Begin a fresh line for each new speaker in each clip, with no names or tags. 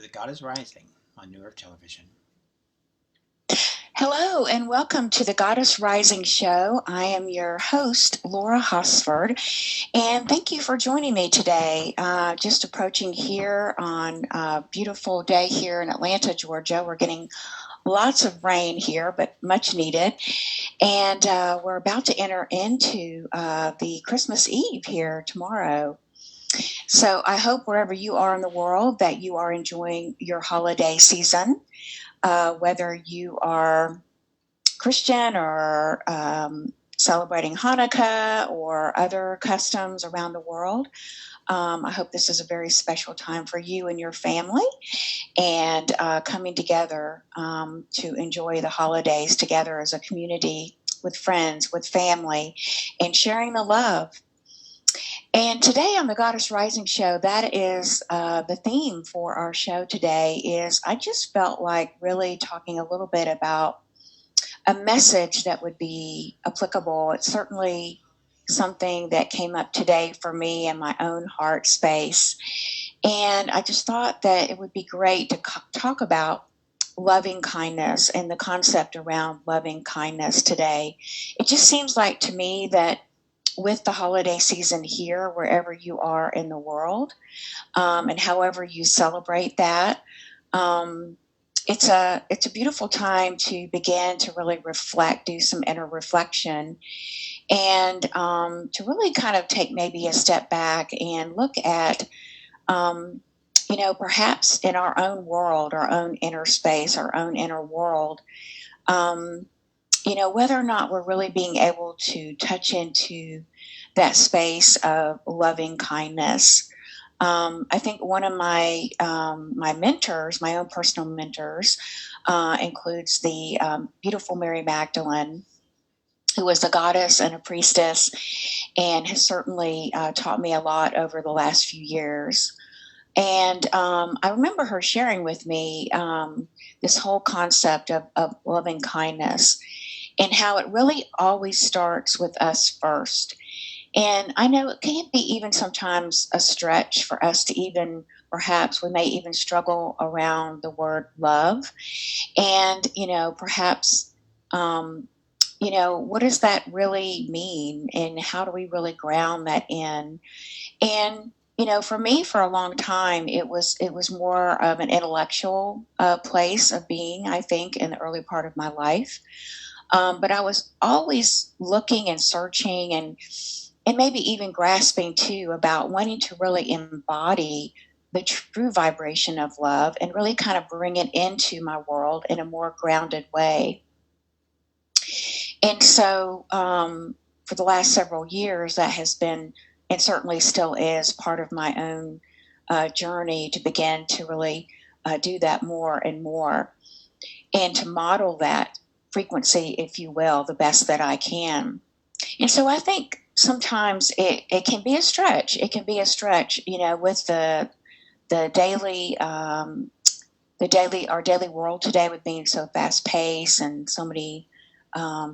The Goddess Rising on New Earth Television.
Hello and welcome to the Goddess Rising show. I am your host, Laura Hosford, and thank you for joining me today. Just approaching here on a beautiful day here in Atlanta, Georgia. We're getting lots of rain here, but much needed. And we're about to enter into the Christmas Eve here tomorrow. So I hope wherever you are in the world that you are enjoying your holiday season. Whether you are Christian or celebrating Hanukkah or other customs around the world. I hope this is a very special time for you and your family and coming together to enjoy the holidays together as a community with friends, with family, and sharing the love. And today on the Goddess Rising show, that is the theme for our show today is I just felt like really talking a little bit about a message that would be applicable. It's certainly something that came up today for me in my own heart space. And I just thought that it would be great to talk about loving kindness and the concept around loving kindness today. It just seems like to me that with the holiday season here, wherever you are in the world, and however you celebrate that, it's a beautiful time to begin to really reflect, do some inner reflection, and to really kind of take maybe a step back and look at, perhaps in our own world, our own inner space, our own inner world. Whether or not we're really being able to touch into that space of loving kindness. I think one of my mentors, my own personal mentors, includes the beautiful Mary Magdalene, who was a goddess and a priestess, and has certainly taught me a lot over the last few years. And I remember her sharing with me this whole concept of loving kindness and how it really always starts with us first. And I know it can be even sometimes a stretch for us to even, perhaps we may even struggle around the word love. And, perhaps, what does that really mean? And how do we really ground that in? And, for me, for a long time, it was more of an intellectual place of being, I think, in the early part of my life. But I was always looking and searching and maybe even grasping too about wanting to really embody the true vibration of love and really kind of bring it into my world in a more grounded way. And so for the last several years, that has been, and certainly still is, part of my own journey to begin to really do that more and more and to model that frequency, if you will, the best that I can. And so I think sometimes it can be a stretch. It can be a stretch, with the daily, our daily world today with being so fast paced and so many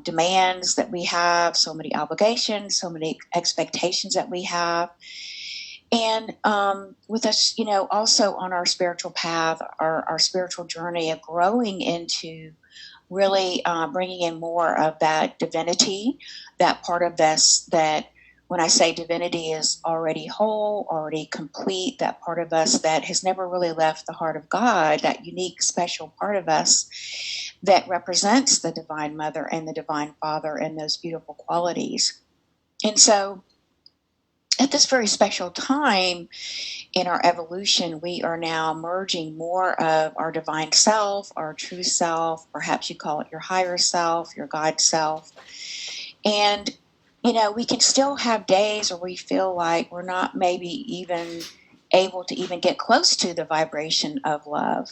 demands that we have, so many obligations, so many expectations that we have. And with us, also on our spiritual path, our spiritual journey of growing into really bringing in more of that divinity, that part of us that when I say divinity is already whole, already complete, that part of us that has never really left the heart of God, that unique, special part of us that represents the Divine Mother and the Divine Father and those beautiful qualities. And so at this very special time in our evolution, we are now merging more of our divine self, our true self, perhaps you call it your higher self, your God self. And, we can still have days where we feel like we're not maybe even able to even get close to the vibration of love.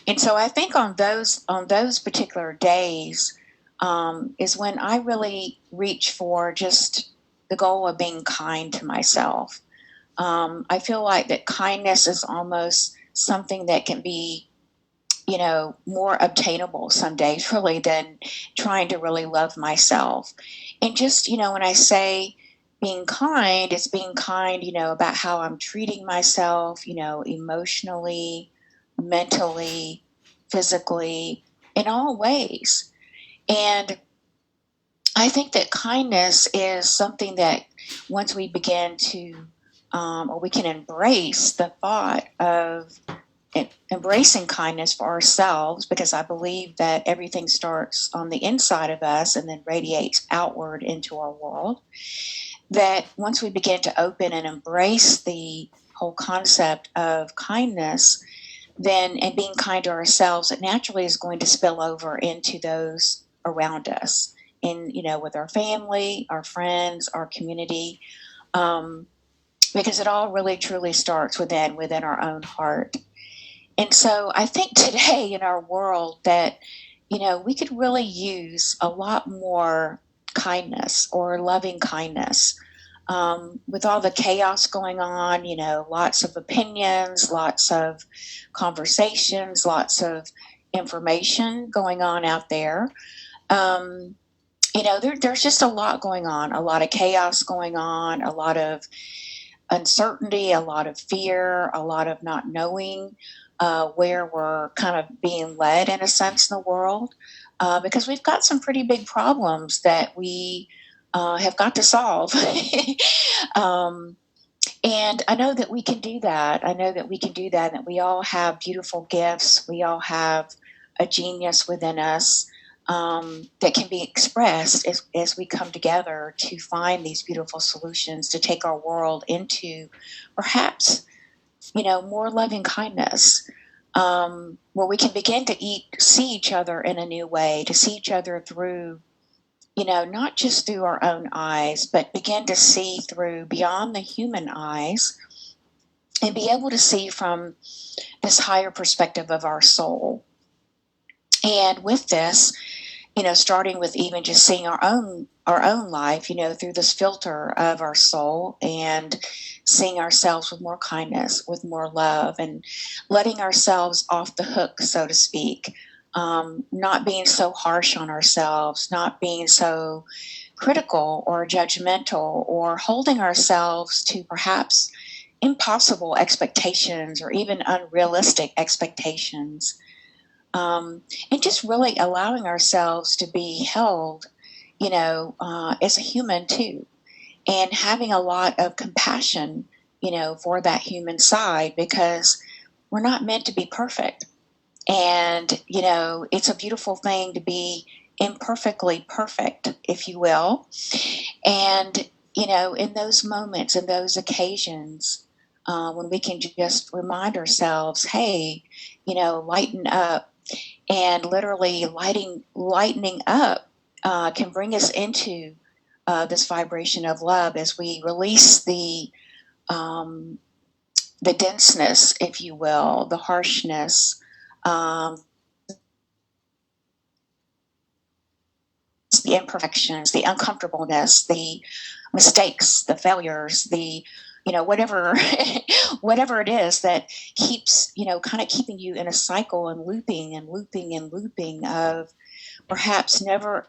And so I think on those particular days is when I really reach for just the goal of being kind to myself. I feel like that kindness is almost something that can be, more obtainable some days really than trying to really love myself. And just, when I say being kind, it's being kind, about how I'm treating myself, emotionally, mentally, physically, in all ways. And I think that kindness is something that once we begin to, or we can embrace the thought of embracing kindness for ourselves, because I believe that everything starts on the inside of us and then radiates outward into our world. That once we begin to open and embrace the whole concept of kindness, then and being kind to ourselves, it naturally is going to spill over into those around us, in with our family, our friends, our community, because it all really truly starts within our own heart. And so I think today in our world that we could really use a lot more kindness or loving kindness. With all the chaos going on, lots of opinions, lots of conversations, lots of information going on out there. There's just a lot going on, a lot of chaos going on, a lot of uncertainty, a lot of fear, a lot of not knowing where we're kind of being led in a sense in the world, because we've got some pretty big problems that we have got to solve. um, and I know that we can do that. I know that we can do that, and that we all have beautiful gifts. We all have a genius within us that can be expressed as we come together to find these beautiful solutions to take our world into perhaps, more loving kindness, where we can begin to see each other in a new way, to see each other through, not just through our own eyes, but begin to see through beyond the human eyes and be able to see from this higher perspective of our soul. And with this, starting with even just seeing our own life, through this filter of our soul, and seeing ourselves with more kindness, with more love, and letting ourselves off the hook, so to speak. Not being so harsh on ourselves, not being so critical or judgmental, or holding ourselves to perhaps impossible expectations or even unrealistic expectations. And just really allowing ourselves to be held, as a human too, and having a lot of compassion, for that human side, because we're not meant to be perfect. And, it's a beautiful thing to be imperfectly perfect, if you will. And, in those moments, in those occasions, when we can just remind ourselves, hey, lighten up, and literally lightening up can bring us into this vibration of love as we release the denseness, if you will, the harshness, the imperfections, the uncomfortableness, the mistakes, the failures, the whatever whatever it is that keeps kind of keeping you in a cycle and looping and looping and looping of perhaps never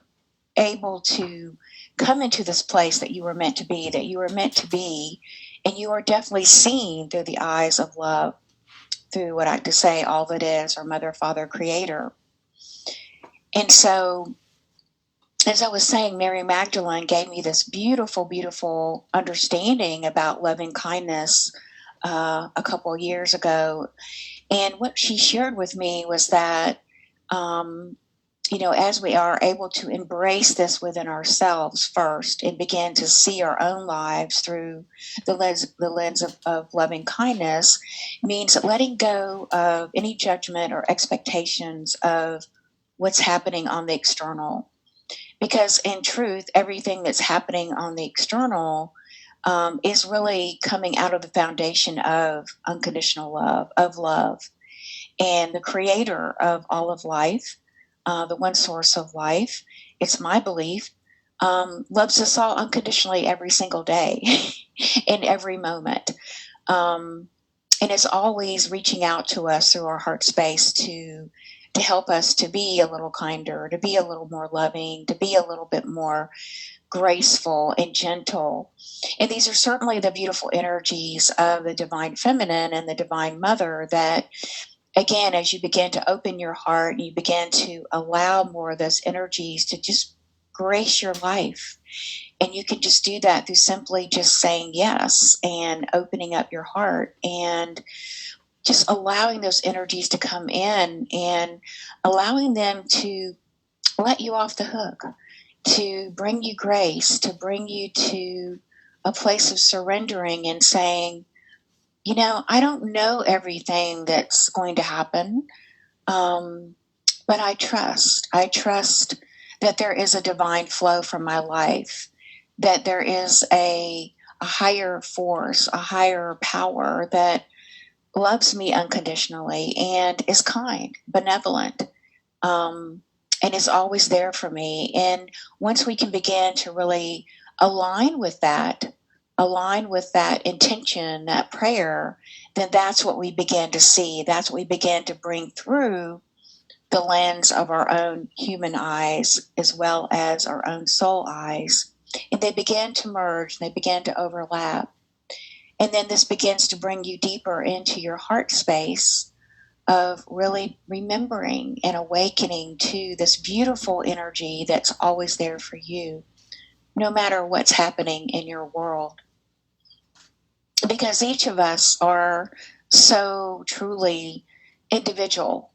able to come into this place that you were meant to be, and you are definitely seen through the eyes of love, through what I like to say, all that is, or Mother, Father, Creator. And so, as I was saying, Mary Magdalene gave me this beautiful, beautiful understanding about loving kindness a couple of years ago. And what she shared with me was that, as we are able to embrace this within ourselves first and begin to see our own lives through the lens of loving kindness, means letting go of any judgment or expectations of what's happening on the external. Because in truth, everything that's happening on the external is really coming out of the foundation of unconditional love, of love. And the creator of all of life, the one source of life, it's my belief, loves us all unconditionally every single day, in every moment. And is always reaching out to us through our heart space to help us to be a little kinder, to be a little more loving, to be a little bit more graceful and gentle. And these are certainly the beautiful energies of the divine feminine and the divine mother that again, as you begin to open your heart and you begin to allow more of those energies to just grace your life. And you can just do that through simply just saying yes and opening up your heart and just allowing those energies to come in and allowing them to let you off the hook, to bring you grace, to bring you to a place of surrendering and saying, I don't know everything that's going to happen, but I trust. I trust that there is a divine flow from my life, that there is a higher force, a higher power that loves me unconditionally and is kind, benevolent, and is always there for me. And once we can begin to really align with that intention, that prayer, then that's what we begin to see. That's what we begin to bring through the lens of our own human eyes as well as our own soul eyes. And they begin to merge, they begin to overlap. And then this begins to bring you deeper into your heart space of really remembering and awakening to this beautiful energy that's always there for you, no matter what's happening in your world. Because each of us are so truly individual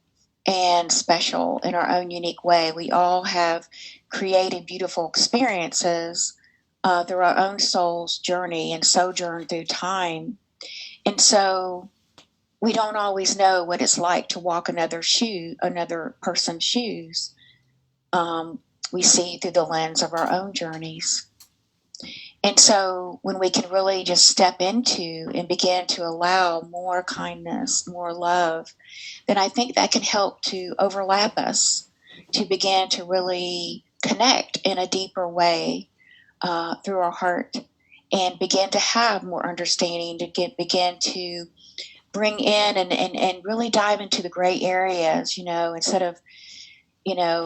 and special in our own unique way. We all have created beautiful experiences through our own soul's journey and sojourn through time. And so we don't always know what it's like to walk another person's shoes. We see through the lens of our own journeys. And so when we can really just step into and begin to allow more kindness, more love, then I think that can help to overlap us, to begin to really connect in a deeper way through our heart and begin to have more understanding, to begin to bring in and really dive into the gray areas, instead of,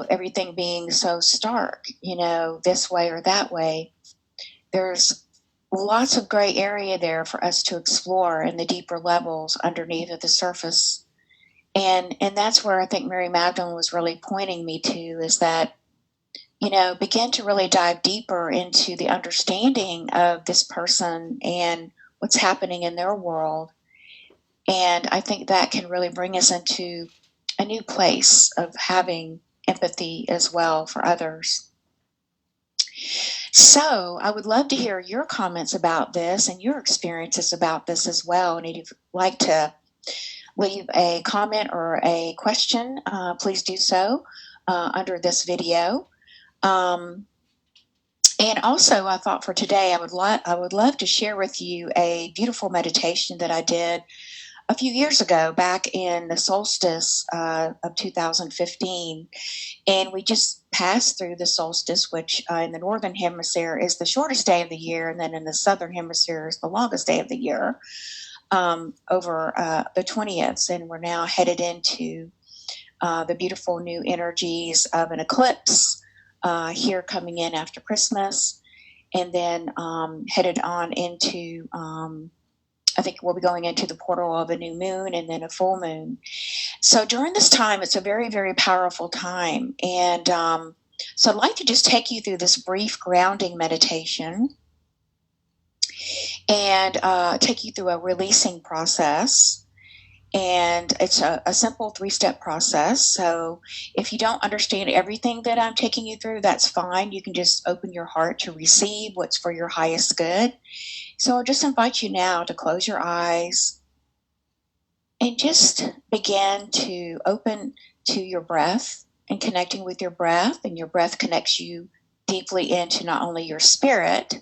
everything being so stark, this way or that way. There's lots of gray area there for us to explore in the deeper levels underneath of the surface. And that's where I think Mary Magdalene was really pointing me to, is that, begin to really dive deeper into the understanding of this person and what's happening in their world. And I think that can really bring us into a new place of having empathy as well for others. So I would love to hear your comments about this and your experiences about this as well. And if you'd like to leave a comment or a question, please do so under this video. And also, I thought for today, I would love to share with you a beautiful meditation that I did a few years ago, back in the solstice of 2015. And we just passed through the solstice, which in the northern hemisphere is the shortest day of the year, and then in the southern hemisphere is the longest day of the year, over the 20th. And we're now headed into the beautiful new energies of an eclipse here coming in after Christmas, and then headed on into I think we'll be going into the portal of a new moon and then a full moon. So during this time, it's a very, very powerful time. And so I'd like to just take you through this brief grounding meditation and take you through a releasing process. And it's a simple 3-step process. So if you don't understand everything that I'm taking you through, that's fine. You can just open your heart to receive what's for your highest good. So I'll just invite you now to close your eyes and just begin to open to your breath and connecting with your breath. And your breath connects you deeply into not only your spirit,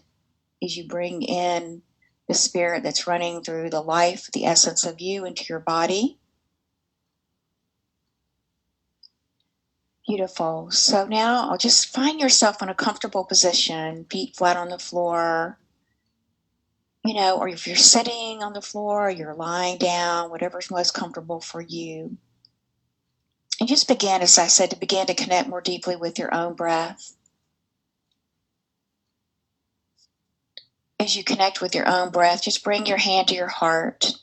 as you bring in the spirit that's running through the life, the essence of you into your body. Beautiful. So now I'll just find yourself in a comfortable position, feet flat on the floor. Or if you're sitting on the floor, or you're lying down, whatever's most comfortable for you. And just begin, as I said, to connect more deeply with your own breath. As you connect with your own breath, just bring your hand to your heart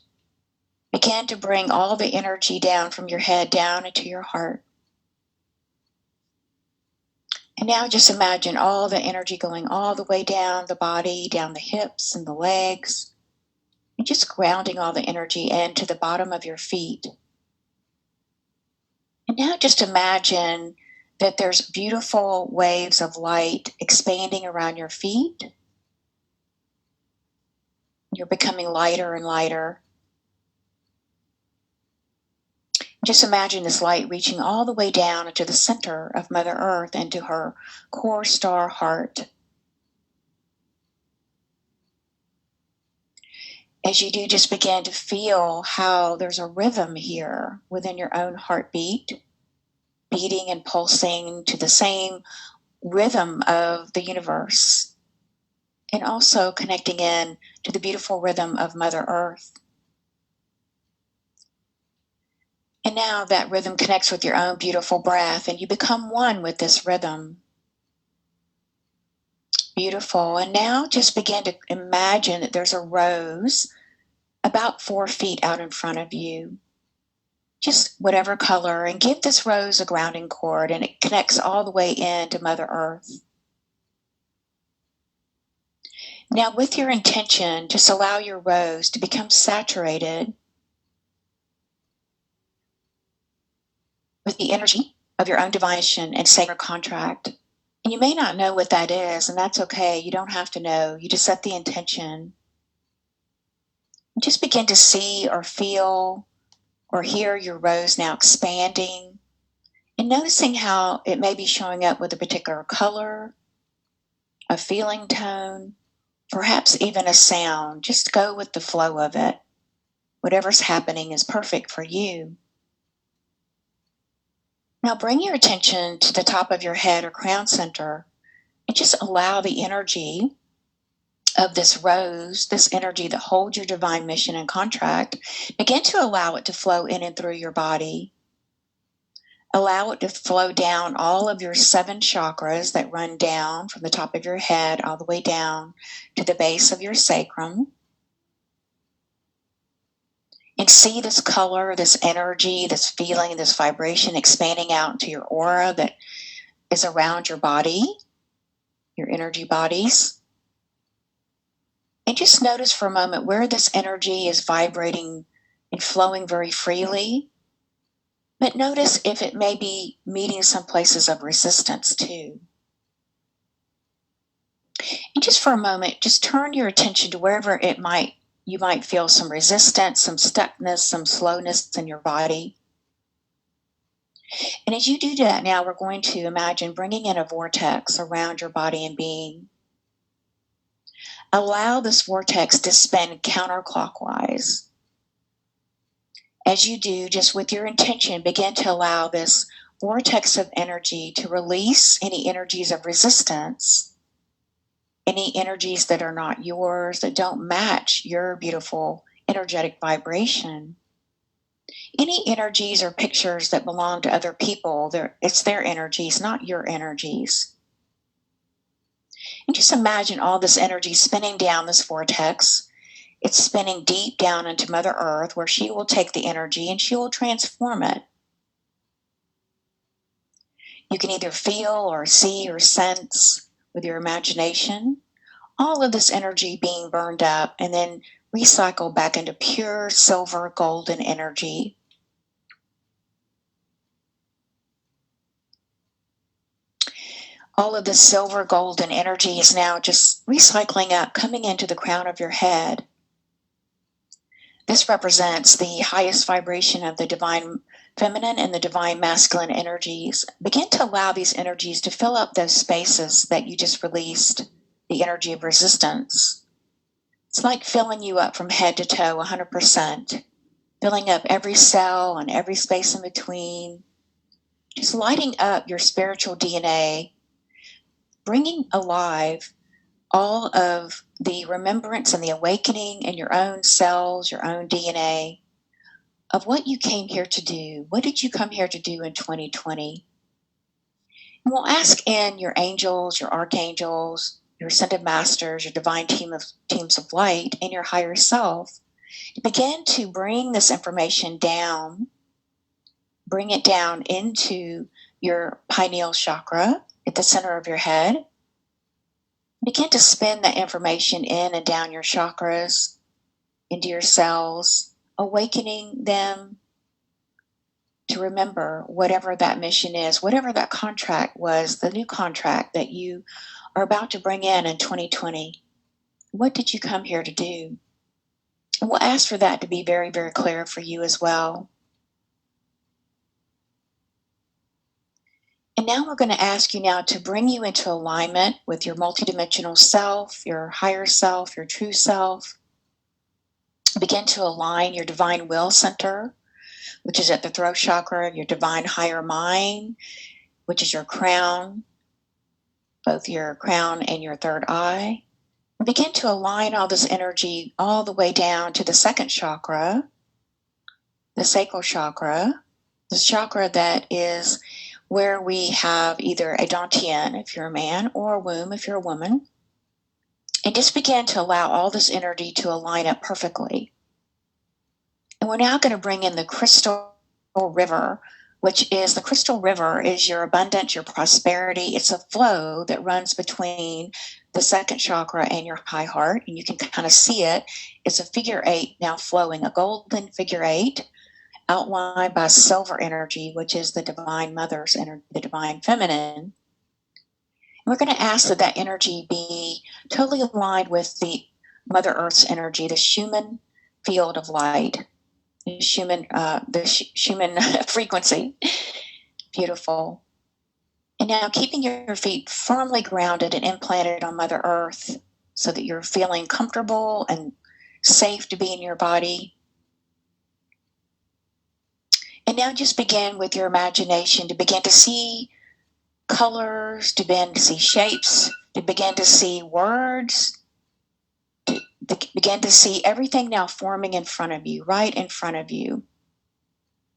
Begin to bring all the energy down from your head down into your heart. And now just imagine all the energy going all the way down the body, down the hips and the legs, and just grounding all the energy into the bottom of your feet. And now just imagine that there's beautiful waves of light expanding around your feet. You're becoming lighter and lighter. Just imagine this light reaching all the way down into the center of Mother Earth, into her core star heart. As you do, just begin to feel how there's a rhythm here within your own heartbeat, beating and pulsing to the same rhythm of the universe, and also connecting in to the beautiful rhythm of Mother Earth. And now that rhythm connects with your own beautiful breath, and you become one with this rhythm. Beautiful. And now just begin to imagine that there's a rose about 4 feet out in front of you. Just whatever color, and give this rose a grounding cord, and it connects all the way into Mother Earth. Now, with your intention, just allow your rose to become saturated with the energy of your own divine and sacred contract. And you may not know what that is, and that's okay. You don't have to know. You just set the intention. And just begin to see or feel or hear your rose now expanding, and noticing how it may be showing up with a particular color, a feeling tone, perhaps even a sound. Just go with the flow of it. Whatever's happening is perfect for you. Now bring your attention to the top of your head or crown center, and just allow the energy of this rose, this energy that holds your divine mission and contract, begin to allow it to flow in and through your body. Allow it to flow down all of your 7 chakras that run down from the top of your head all the way down to the base of your sacrum. And see this color, this energy, this feeling, this vibration expanding out into your aura that is around your body, your energy bodies. And just notice for a moment where this energy is vibrating and flowing very freely. But notice if it may be meeting some places of resistance too. And just for a moment, just turn your attention to wherever you might feel some resistance, some stuckness, some slowness in your body. And as you do that now, we're going to imagine bringing in a vortex around your body and being. Allow this vortex to spin counterclockwise. As you do, just with your intention, begin to allow this vortex of energy to release any energies of resistance, any energies that are not yours, that don't match your beautiful energetic vibration. Any energies or pictures that belong to other people, it's their energies, not your energies. And just imagine all this energy spinning down this vortex. It's spinning deep down into Mother Earth, where she will take the energy and she will transform it. You can either feel or see or sense with your imagination all of this energy being burned up and then recycled back into pure silver golden energy. All of this silver golden energy is now just recycling up, coming into the crown of your head. This represents the highest vibration of the divine feminine and the divine masculine energies. Begin to allow these energies to fill up those spaces that you just released, the energy of resistance. It's like filling you up from head to toe 100%, filling up every cell and every space in between, just lighting up your spiritual DNA, bringing alive all of the remembrance and the awakening in your own cells, your own DNA, of what you came here to do. What did you come here to do in 2020? And we'll ask in your angels, your archangels, your ascended masters, your divine teams of light, and your higher self Begin to bring this information down, bring it down into your pineal chakra at the center of your head. Begin to spin that information in and down your chakras, into your cells, awakening them to remember whatever that mission is, whatever that contract was, the new contract that you are about to bring in 2020. What did you come here to do? And we'll ask for that to be very, very clear for you as well. And now we're going to ask you now to bring you into alignment with your multidimensional self, your higher self, your true self. Begin to align your divine will center, which is at the throat chakra, your divine higher mind, which is your crown, both your crown and your third eye. And begin to align all this energy all the way down to the second chakra, the sacral chakra, this chakra that is where we have either a dantian if you're a man or a womb if you're a woman. And just begin to allow all this energy to align up perfectly. And we're now going to bring in the crystal river, which is the crystal river is your abundance, your prosperity. It's a flow that runs between the second chakra and your high heart. And you can kind of see it. It's a figure 8 now flowing, a golden figure 8 outlined by silver energy, which is the divine mother's energy, the divine feminine. And we're going to ask that that energy be totally aligned with the Mother Earth's energy, the Schumann field of light, the Schumann frequency. Beautiful. And now keeping your feet firmly grounded and implanted on Mother Earth so that you're feeling comfortable and safe to be in your body. And now just begin with your imagination to begin to see colors, to begin to see shapes, to begin to see words, to begin to see everything now forming in front of you, right in front of you.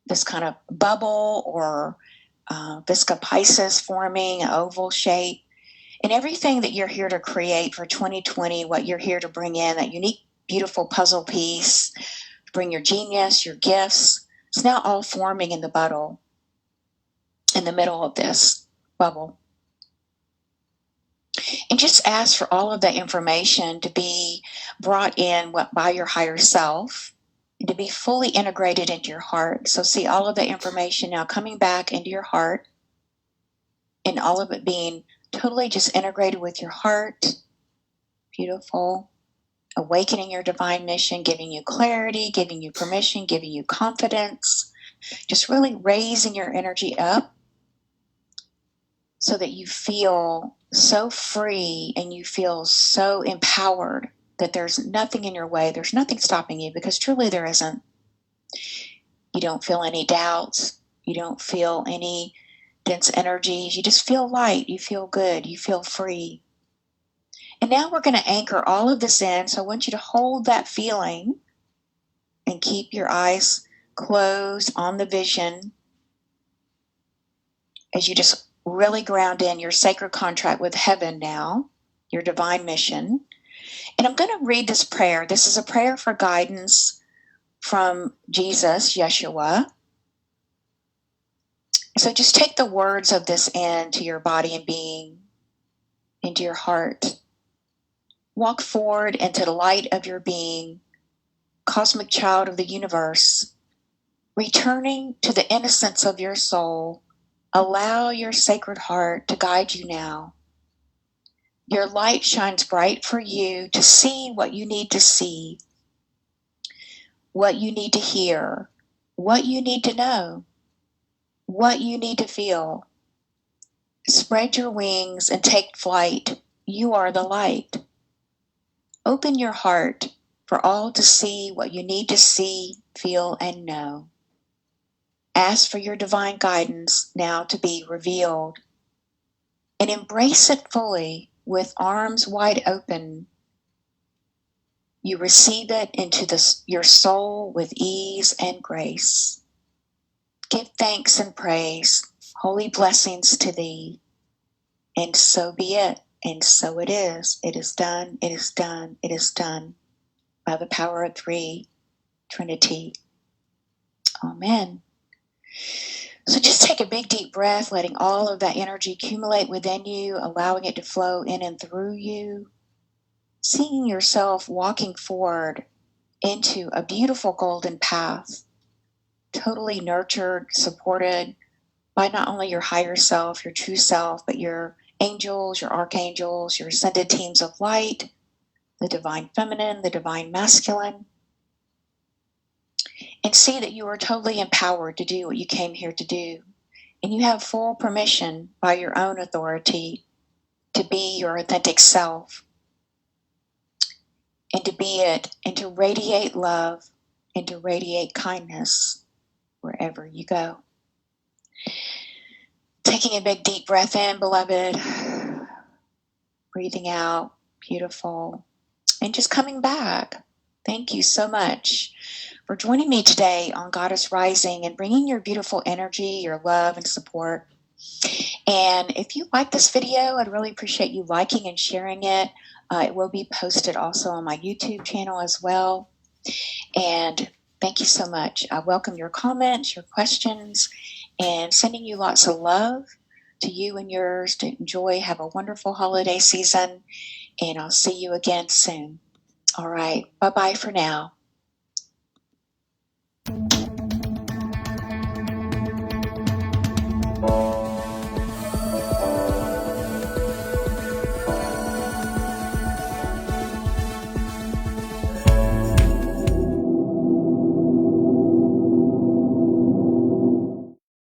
This kind of bubble or Visca Pisces forming, an oval shape. And everything that you're here to create for 2020, what you're here to bring in, that unique, beautiful puzzle piece, bring your genius, your gifts. It's now all forming in the bubble, in the middle of this bubble. And just ask for all of that information to be brought in by your higher self, and to be fully integrated into your heart. So see all of that information now coming back into your heart, and all of it being totally just integrated with your heart. Beautiful. Awakening your divine mission, giving you clarity, giving you permission, giving you confidence. Just really raising your energy up so that you feel so free and you feel so empowered that there's nothing in your way. There's nothing stopping you, because truly there isn't. You don't feel any doubts. You don't feel any dense energies. You just feel light. You feel good. You feel free. And now we're going to anchor all of this in. So I want you to hold that feeling and keep your eyes closed on the vision as you just really ground in your sacred contract with heaven now, your divine mission. And I'm going to read this prayer. This is a prayer for guidance from Jesus, Yeshua. So just take the words of this into your body and being, into your heart. Walk forward into the light of your being, cosmic child of the universe, returning to the innocence of your soul. Allow your sacred heart to guide you now. Your light shines bright for you to see what you need to see, what you need to hear, what you need to know, what you need to feel. Spread your wings and take flight. You are the light. Open your heart for all to see what you need to see, feel, and know. Ask for your divine guidance now to be revealed, and embrace it fully with arms wide open. You receive it into your soul with ease and grace. Give thanks and praise, holy blessings to thee, and so be it, and so it is. It is done, it is done, it is done, by the power of 3. Trinity. Amen. So just take a big deep breath, letting all of that energy accumulate within you, allowing it to flow in and through you, seeing yourself walking forward into a beautiful golden path, totally nurtured, supported by not only your higher self, your true self, but your angels, your archangels, your ascended teams of light, the divine feminine, the divine masculine, and see that you are totally empowered to do what you came here to do. And you have full permission by your own authority to be your authentic self and to be it and to radiate love and to radiate kindness wherever you go. Taking a big deep breath in, beloved. Breathing out. Beautiful. And just coming back. Thank you so much for joining me today on Goddess Rising and bringing your beautiful energy, your love, and support. And if you like this video, I'd really appreciate you liking and sharing it. It will be posted also on my YouTube channel as well. And thank you so much. I welcome your comments, your questions, and sending you lots of love to you and yours to enjoy. Have a wonderful holiday season, and I'll see you again soon. All right. Bye-bye for now.